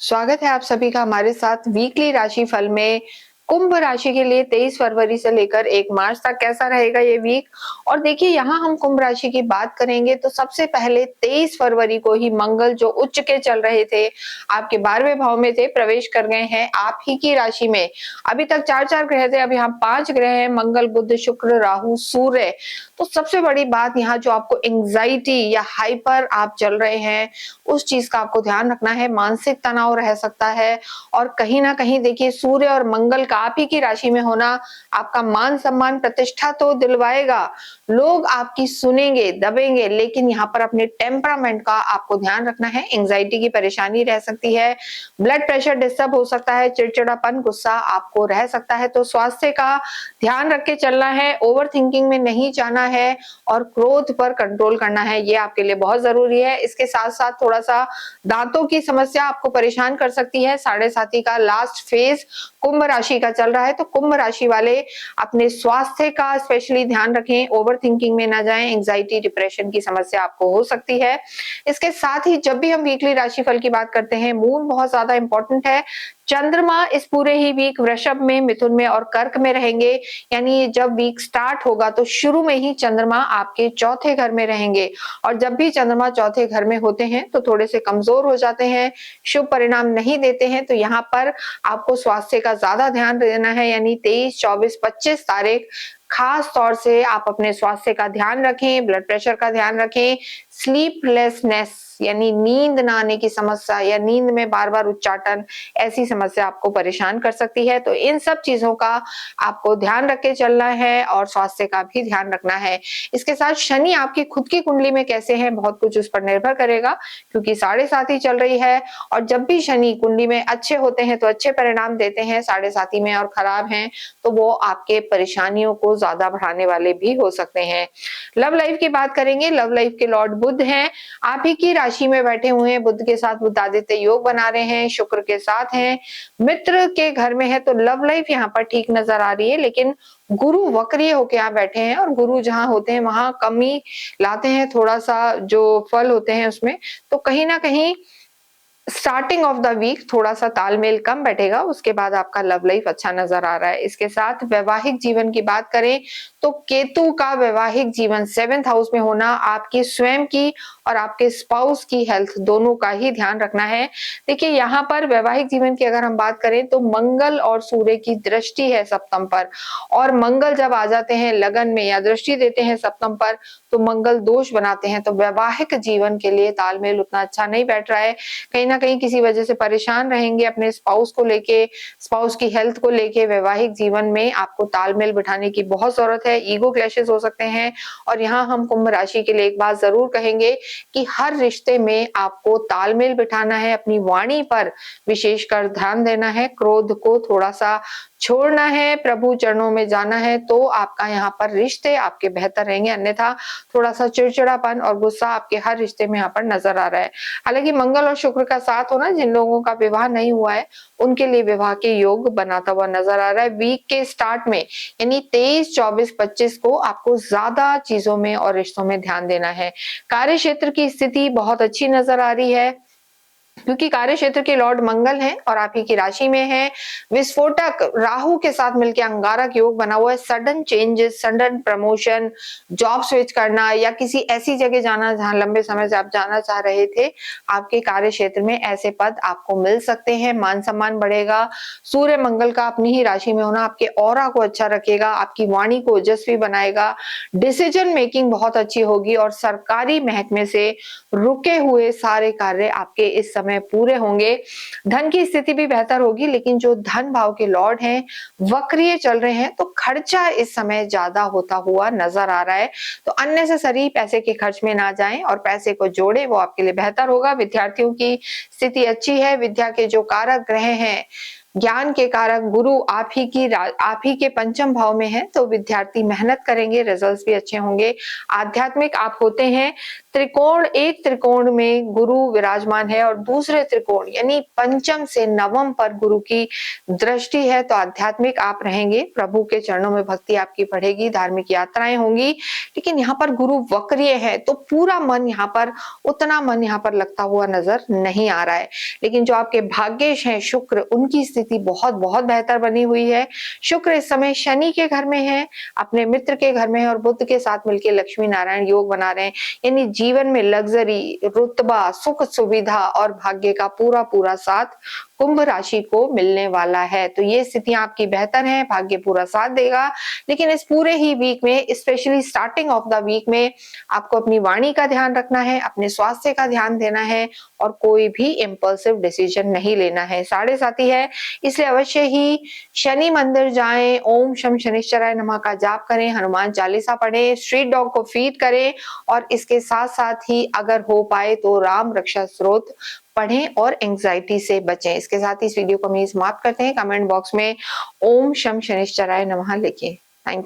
स्वागत है आप सभी का हमारे साथ वीकली राशिफल में। कुंभ राशि के लिए 23 फरवरी से लेकर 1 मार्च तक कैसा रहेगा ये वीक। और देखिए यहाँ हम कुंभ राशि की बात करेंगे तो सबसे पहले 23 फरवरी को ही मंगल जो उच्च के चल रहे थे, आपके 12वें भाव में थे, प्रवेश कर गए हैं आप ही की राशि में। अभी तक 4 ग्रह थे, अब यहाँ 5 ग्रह हैं, मंगल, बुध, शुक्र, राहु, सूर्य। तो सबसे बड़ी बात यहाँ जो आपको एंग्जाइटी या हाइपर आप चल रहे हैं, उस चीज का आपको ध्यान रखना है। मानसिक तनाव रह सकता है और कहीं ना कहीं देखिए सूर्य और मंगल का आप ही की राशि में होना आपका मान सम्मान प्रतिष्ठा तो दिलवाएगा। लोग आपकी सुनेंगे दबेंगे, लेकिन यहाँ पर अपने टेम्परामेंट का आपको ध्यान रखना है। एंग्जाइटी की परेशानी रह सकती है, ब्लड प्रेशर डिस्टर्ब हो सकता है, चिड़चिड़ापन, गुस्सा आपको रह सकता है। तो स्वास्थ्य का ध्यान रख के चलना है, ओवर थिंकिंग में नहीं जाना है और क्रोध पर कंट्रोल करना है, ये आपके लिए बहुत जरूरी है। इसके साथ साथ थोड़ा सा दांतों की समस्या आपको परेशान कर सकती है। साढ़े साथी का लास्ट फेज कुंभ राशि का चल रहा है, तो कुंभ राशि वाले अपने स्वास्थ्य का स्पेशली ध्यान रखें, ओवर थिंकिंग में ना जाएं, एंग्जाइटी डिप्रेशन की समस्या आपको हो सकती है। इसके साथ ही जब भी हम वीकली राशिफल की बात करते हैं, मून बहुत ज्यादा इंपॉर्टेंट है। चंद्रमा इस पूरे ही वीक वृषभ में, मिथुन में और कर्क में रहेंगे। यानी जब वीक स्टार्ट होगा तो शुरू में ही चंद्रमा आपके चौथे घर में रहेंगे, और जब भी चंद्रमा चौथे घर में होते हैं तो थोड़े से कमजोर हो जाते हैं, शुभ परिणाम नहीं देते हैं। तो यहाँ पर आपको स्वास्थ्य का ज्यादा ध्यान देना है। यानी 23, 24, 25 तारीख खास तौर से आप अपने स्वास्थ्य का ध्यान रखें, ब्लड प्रेशर का ध्यान रखें। स्लीपलेसनेस यानी नींद ना आने की समस्या या नींद में बार बार उच्चाटन, ऐसी समस्या आपको परेशान कर सकती है। तो इन सब चीजों का आपको ध्यान रख के चलना है और स्वास्थ्य का भी ध्यान रखना है। इसके साथ शनि आपकी खुद की कुंडली में कैसे हैं, बहुत कुछ उस पर निर्भर करेगा, क्योंकि 7.5 चल रही है। और जब भी शनि कुंडली में अच्छे होते हैं तो अच्छे परिणाम देते हैं, 7.5 में और खराब हैं तो वो आपके परेशानियों को ज्यादा बढ़ाने वाले भी हो सकते हैं। लव लाइफ की बात करेंगे, लव लाइफ के लॉर्ड बुध हैं, आप ही की राशि में बैठे हुए हैं। बुध के साथ बुधादित्य योग बना रहे हैं, शुक्र के साथ हैं, मित्र के घर में है, तो लव लाइफ यहाँ पर ठीक नजर आ रही है। लेकिन गुरु वक्रीय होके यहाँ बैठे हैं, और गुरु जहां होते हैं वहां कमी लाते हैं, थोड़ा सा जो फल होते हैं उसमें। तो कहीं ना कहीं स्टार्टिंग ऑफ द वीक थोड़ा सा तालमेल कम बैठेगा, उसके बाद आपका लव लाइफ अच्छा नजर आ रहा है। इसके साथ वैवाहिक जीवन की बात करें तो केतु का वैवाहिक जीवन 7th हाउस में होना आपकी स्वयं की और आपके स्पाउस की हेल्थ दोनों का ही ध्यान रखना है। देखिए यहाँ पर वैवाहिक जीवन की अगर हम बात करें तो मंगल और सूर्य की दृष्टि है सप्तम पर, और मंगल जब आ जाते हैं लगन में या दृष्टि देते हैं सप्तम पर तो मंगल दोष बनाते हैं। तो वैवाहिक जीवन के लिए तालमेल उतना अच्छा नहीं बैठ रहा है, कहीं ना कहीं किसी वजह से परेशान रहेंगे अपने स्पाउस को लेके, स्पाउस की हेल्थ को लेके। वैवाहिक जीवन में आपको तालमेल बिठाने की बहुत जरूरत है, ईगो क्लैशेस हो सकते हैं। और यहाँ हम कुंभ राशि के लिए एक बात जरूर कहेंगे कि हर रिश्ते में आपको तालमेल बिठाना है, अपनी वाणी पर विशेषकर ध्यान देना है, क्रोध को थोड़ा सा छोड़ना है, प्रभु चरणों में जाना है, तो आपका यहाँ पर रिश्ते आपके बेहतर रहेंगे। अन्यथा थोड़ा सा चिड़चिड़ापन और गुस्सा आपके हर रिश्ते में यहाँ पर नजर आ रहा है। हालांकि मंगल और शुक्र का साथ होना, जिन लोगों का विवाह नहीं हुआ है उनके लिए विवाह के योग बनाता हुआ नजर आ रहा है। वीक के स्टार्ट में यानी 23, 24, 25 को आपको ज्यादा चीजों में और रिश्तों में ध्यान देना है। कार्य क्षेत्र की स्थिति बहुत अच्छी नजर आ रही है, क्योंकि कार्य क्षेत्र के लॉर्ड मंगल हैं और आप ही की राशि में है। विस्फोटक राहु के साथ मिलकर अंगारक योग बना हुआ है। Sudden changes, sudden promotion, job switch करना या किसी ऐसी जगह जाना जहां लंबे समय से आप जाना चाह रहे थे, आपके कार्य क्षेत्र में ऐसे पद आपको मिल सकते हैं। मान सम्मान बढ़ेगा। सूर्य मंगल का अपनी ही राशि में होना आपके ऑरा को अच्छा रखेगा, आपकी वाणी को ओजस्वी बनाएगा, डिसीजन मेकिंग बहुत अच्छी होगी और सरकारी महकमे से रुके हुए सारे कार्य आपके इस समय पूरे होंगे। धन की स्थिति भी बेहतर होगी, लेकिन जो धन भाव के लॉर्ड हैं वक्रीय चल रहे हैं, तो खर्चा इस समय ज्यादा होता हुआ नजर आ रहा है। तो अननेसेसरी पैसे के खर्च में ना जाएं और पैसे को जोड़े, वो आपके लिए बेहतर होगा। विद्यार्थियों की स्थिति अच्छी है। विद्या के जो कारक ग्रह हैं ज्ञान के कारक गुरु आप ही के पंचम भाव में है, तो विद्यार्थी मेहनत करेंगे, रिजल्ट्स भी अच्छे होंगे। आध्यात्मिक आप होते हैं। एक त्रिकोण में गुरु विराजमान है और दूसरे त्रिकोण यानी पंचम से नवम पर गुरु की दृष्टि है, तो आध्यात्मिक आप रहेंगे। प्रभु के चरणों में भक्ति आपकी बढ़ेगी, धार्मिक यात्राएं होंगी। लेकिन यहाँ पर गुरु वक्रीय है, तो पूरा मन यहाँ पर उतना मन यहाँ पर लगता हुआ नजर नहीं आ रहा है। लेकिन जो आपके भाग्येश हैं शुक्र, उनकी स्थिति बहुत बहुत बेहतर बनी हुई है। शुक्र इस समय शनि के घर में है, अपने मित्र के घर में है और बुध के साथ मिलकर लक्ष्मी नारायण योग बना रहे हैं। यानी जीवन में लग्जरी, रुतबा, सुख सुविधा और भाग्य का पूरा पूरा साथ कुंभ राशि को मिलने वाला है। तो ये स्थितियां आपकी बेहतर हैं, भाग्य पूरा साथ देगा। लेकिन इस पूरे ही वीक में, specially starting of the week में, आपको अपनी वाणी का ध्यान रखना है, अपने स्वास्थ्य का ध्यान देना है और कोई भी इम्पल्सिव डिसीजन नहीं लेना है। 7.5 है, इसलिए अवश्य ही शनि मंदिर जाएं, ओम शम शनिश्चराय नमः का जाप करें, हनुमान चालीसा पढ़ें, स्ट्रीट डॉग को फीड करें और इसके साथ साथ ही अगर हो पाए तो राम रक्षा स्तोत्र पढ़ें और एंजाइटी से बचें। इसके साथ ही इस वीडियो को हम समाप्त करते हैं। कमेंट बॉक्स में ओम शम शनिश्चराय नमः लिखें। Thank you.